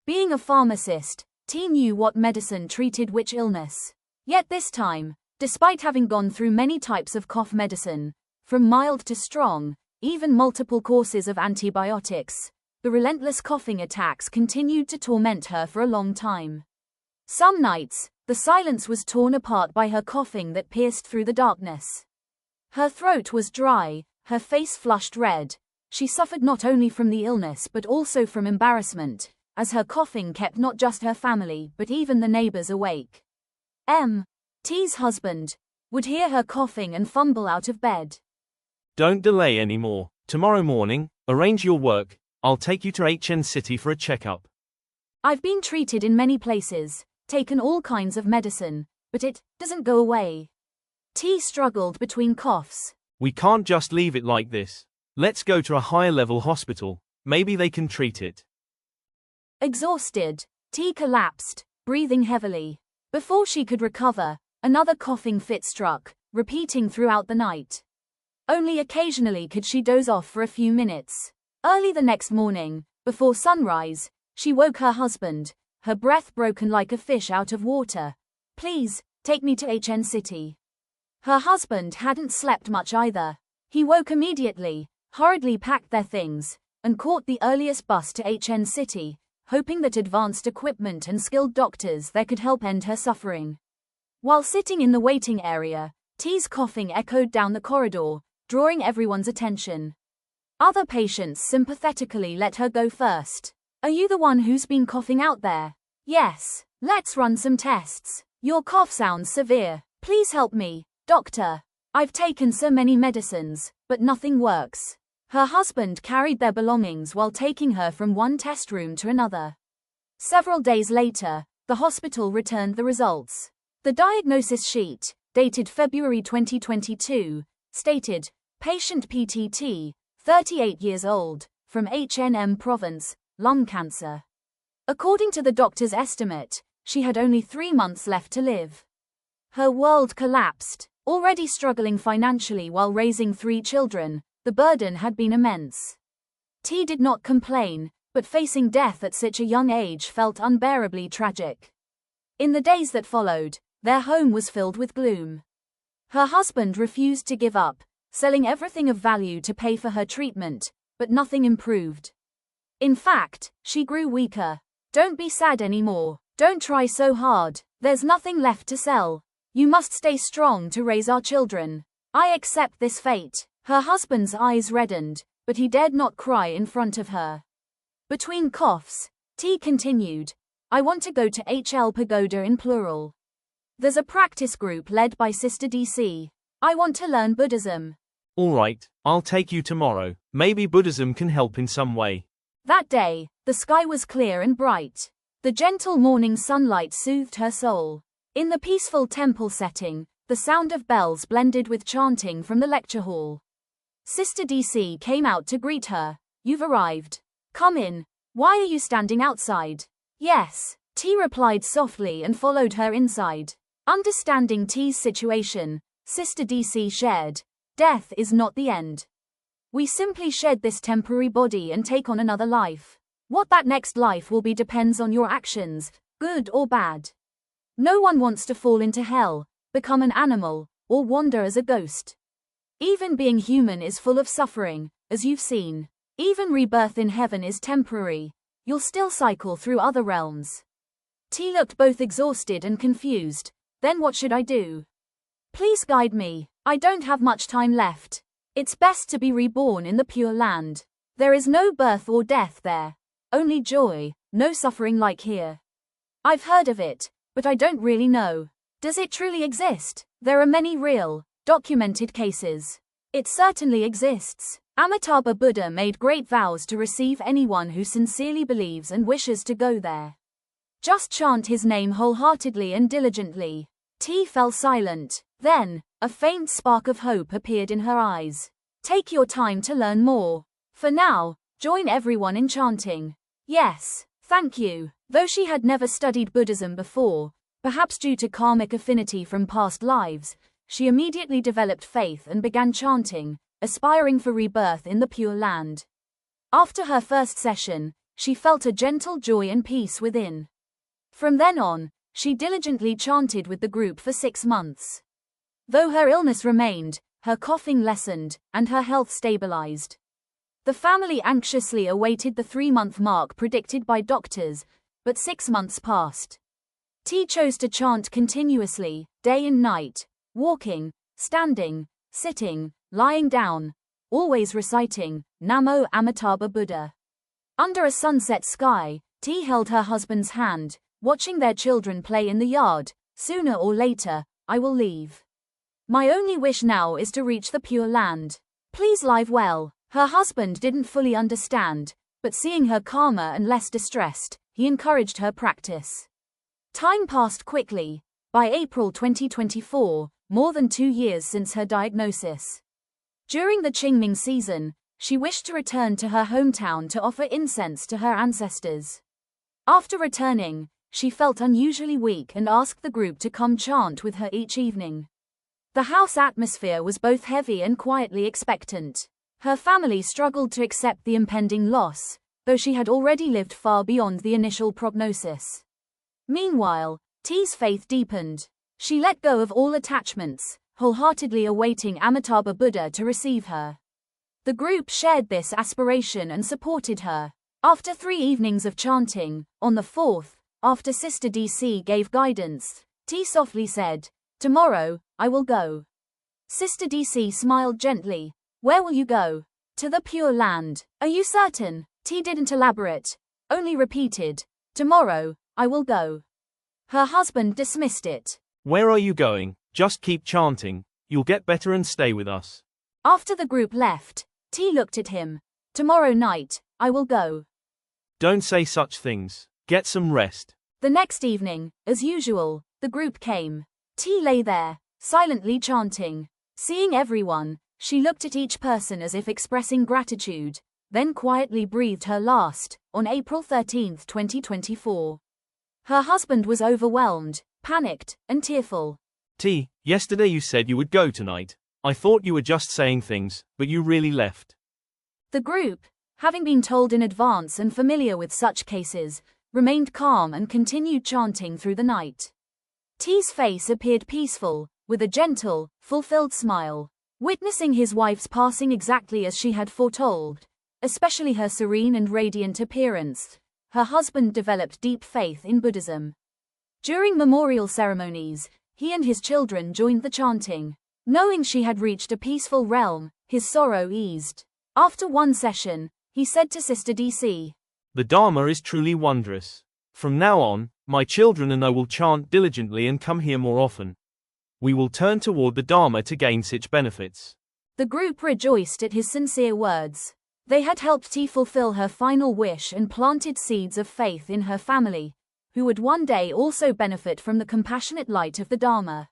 Being a pharmacist, T knew what medicine treated which illness. Yet this time, despite having gone through many types of cough medicine, from mild to strong, even multiple courses of antibiotics, the relentless coughing attacks continued to torment her for a long time. Some nights, the silence was torn apart by her coughing that pierced through the darkness. Her throat was dry, her face flushed red. She suffered not only from the illness but also from embarrassment, as her coughing kept not just her family but even the neighbors awake. T's husband would hear her coughing and fumble out of bed. Don't delay anymore. Tomorrow morning, arrange your work. I'll take you to HN City for a checkup. I've been treated in many places, taken all kinds of medicine, but it doesn't go away. T struggled between coughs. We can't just leave it like this. Let's go to a higher level hospital. Maybe they can treat it. Exhausted, T collapsed, breathing heavily. Before she could recover, another coughing fit struck, repeating throughout the night. Only occasionally could she doze off for a few minutes. Early the next morning, before sunrise, she woke her husband, her breath broken like a fish out of water. Please, take me to HN City. Her husband hadn't slept much either. He woke immediately, hurriedly packed their things, and caught the earliest bus to HN City, hoping that advanced equipment and skilled doctors there could help end her suffering. While sitting in the waiting area, T's coughing echoed down the corridor, drawing everyone's attention. Other patients sympathetically let her go first. Are you the one who's been coughing out there? Yes. Let's run some tests. Your cough sounds severe. Please help me, doctor. I've taken so many medicines, but nothing works. Her husband carried their belongings while taking her from one test room to another. Several days later, the hospital returned the results. The diagnosis sheet, dated February 2022, stated, patient PTT, 38 years old, from HNM province, lung cancer. According to the doctor's estimate, she had only 3 months left to live. Her world collapsed. Already struggling financially while raising 3 children, the burden had been immense. T did not complain, but facing death at such a young age felt unbearably tragic. In the days that followed, their home was filled with gloom. Her husband refused to give up, selling everything of value to pay for her treatment, but nothing improved. In fact, she grew weaker. Don't be sad anymore. Don't try so hard. There's nothing left to sell. You must stay strong to raise our children. I accept this fate. Her husband's eyes reddened, but he dared not cry in front of her. Between coughs, T continued, I want to go to HL Pagoda in plural. There's a practice group led by Sister DC. I want to learn Buddhism. All right, I'll take you tomorrow. Maybe Buddhism can help in some way. That day, the sky was clear and bright. The gentle morning sunlight soothed her soul. In the peaceful temple setting, the sound of bells blended with chanting from the lecture hall. Sister DC came out to greet her. You've arrived. Come in. Why are you standing outside? Yes, T replied softly and followed her inside. Understanding T's situation, Sister DC shared, death is not the end. We simply shed this temporary body and take on another life. What that next life will be depends on your actions, good or bad. No one wants to fall into hell, become an animal, or wander as a ghost. Even being human is full of suffering, as you've seen. Even rebirth in heaven is temporary. You'll still cycle through other realms. T looked both exhausted and confused. Then what should I do? Please guide me. I don't have much time left. It's best to be reborn in the Pure Land. There is no birth or death there. Only joy, no suffering like here. I've heard of it, but I don't really know. Does it truly exist? There are many real, documented cases. It certainly exists. Amitabha Buddha made great vows to receive anyone who sincerely believes and wishes to go there. Just chant his name wholeheartedly and diligently. T fell silent. Then, a faint spark of hope appeared in her eyes. Take your time to learn more. For now, join everyone in chanting. Yes, thank you. Though she had never studied Buddhism before, perhaps due to karmic affinity from past lives, she immediately developed faith and began chanting, aspiring for rebirth in the Pure Land. After her first session, she felt a gentle joy and peace within. From then on, she diligently chanted with the group for 6 months. Though her illness remained, her coughing lessened, and her health stabilized. The family anxiously awaited the 3-month mark predicted by doctors, but 6 months passed. T chose to chant continuously, day and night, walking, standing, sitting, lying down, always reciting, Namo Amitabha Buddha. Under a sunset sky, T held her husband's hand, watching their children play in the yard. Sooner or later, I will leave. My only wish now is to reach the Pure Land. Please live well. Her husband didn't fully understand, but seeing her calmer and less distressed, he encouraged her practice. Time passed quickly. By April 2024, more than 2 years since her diagnosis. During the Qingming season, she wished to return to her hometown to offer incense to her ancestors. After returning, she felt unusually weak and asked the group to come chant with her each evening. The house atmosphere was both heavy and quietly expectant. Her family struggled to accept the impending loss, though she had already lived far beyond the initial prognosis. Meanwhile, T's faith deepened. She let go of all attachments, wholeheartedly awaiting Amitabha Buddha to receive her. The group shared this aspiration and supported her. After 3 evenings of chanting, on the 4th, after Sister DC gave guidance, T softly said, "Tomorrow, I will go." Sister DC smiled gently. "Where will you go?" "To the Pure Land." "Are you certain?" T didn't elaborate, only repeated, "Tomorrow, I will go." Her husband dismissed it. Where are you going? Just keep chanting. You'll get better and stay with us. After the group left, T looked at him. "Tomorrow night, I will go." Don't say such things. Get some rest. The next evening, as usual, the group came. T lay there, silently chanting. Seeing everyone, she looked at each person as if expressing gratitude, then quietly breathed her last, on April 13, 2024. Her husband was overwhelmed, panicked, and tearful. T, yesterday you said you would go tonight. I thought you were just saying things, but you really left. The group, having been told in advance and familiar with such cases, remained calm and continued chanting through the night. T's face appeared peaceful, with a gentle, fulfilled smile. Witnessing his wife's passing exactly as she had foretold, especially her serene and radiant appearance, her husband developed deep faith in Buddhism. During memorial ceremonies, he and his children joined the chanting. Knowing she had reached a peaceful realm, his sorrow eased. After one session, he said to Sister DC, "The Dharma is truly wondrous. From now on, my children and I will chant diligently and come here more often. We will turn toward the Dharma to gain such benefits." The group rejoiced at his sincere words. They had helped T fulfill her final wish and planted seeds of faith in her family, who would one day also benefit from the compassionate light of the Dharma.